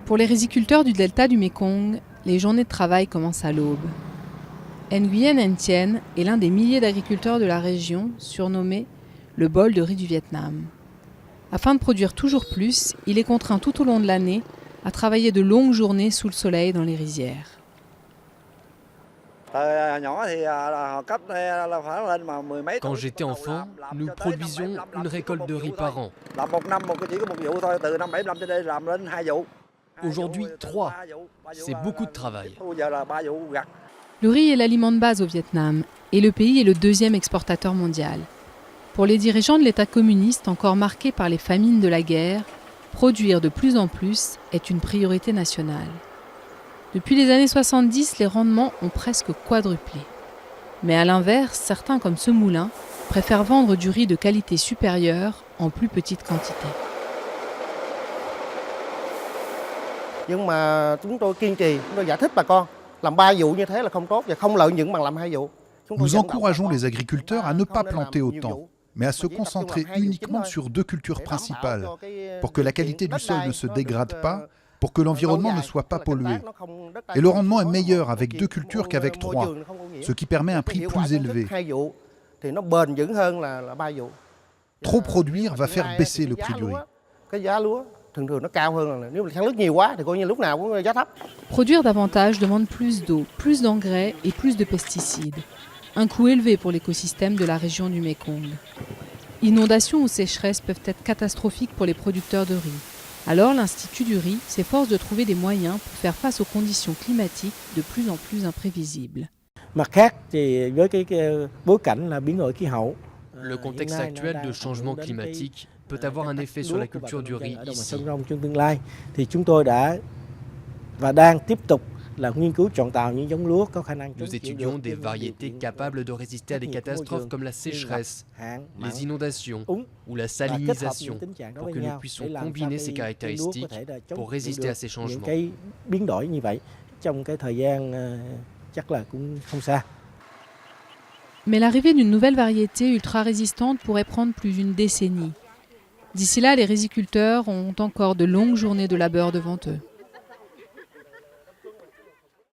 Pour les riziculteurs du delta du Mékong, les journées de travail commencent à l'aube. Nguyen Thien est l'un des milliers d'agriculteurs de la région, surnommé le bol de riz du Vietnam. Afin de produire toujours plus, il est contraint tout au long de l'année à travailler de longues journées sous le soleil dans les rizières. Quand j'étais enfant, nous produisions une récolte de riz par an. Aujourd'hui, 3. C'est beaucoup de travail. Le riz est l'aliment de base au Vietnam et le pays est le deuxième exportateur mondial. Pour les dirigeants de l'État communiste encore marqué par les famines de la guerre, produire de plus en plus est une priorité nationale. Depuis les années 70, les rendements ont presque quadruplé. Mais à l'inverse, certains comme ce moulin préfèrent vendre du riz de qualité supérieure en plus petite quantité. Nous encourageons les agriculteurs à ne pas planter autant, mais à se concentrer uniquement sur 2 cultures principales, pour que la qualité du sol ne se dégrade pas, pour que l'environnement ne soit pas pollué. Et le rendement est meilleur avec 2 cultures qu'avec 3, ce qui permet un prix plus élevé. Trop produire va faire baisser le prix du riz. Produire davantage demande plus d'eau, plus d'engrais et plus de pesticides. Un coût élevé pour l'écosystème de la région du Mékong. Inondations ou sécheresses peuvent être catastrophiques pour les producteurs de riz. Alors l'Institut du riz s'efforce de trouver des moyens pour faire face aux conditions climatiques de plus en plus imprévisibles. Le contexte actuel de changement climatique peut avoir un effet sur la culture du riz ici. Nous étudions des variétés capables de résister à des catastrophes comme la sécheresse, les inondations ou la salinisation pour que nous puissions combiner ces caractéristiques pour résister à ces changements. Mais l'arrivée d'une nouvelle variété ultra résistante pourrait prendre plus d'une décennie. D'ici là, les riziculteurs ont encore de longues journées de labeur devant eux.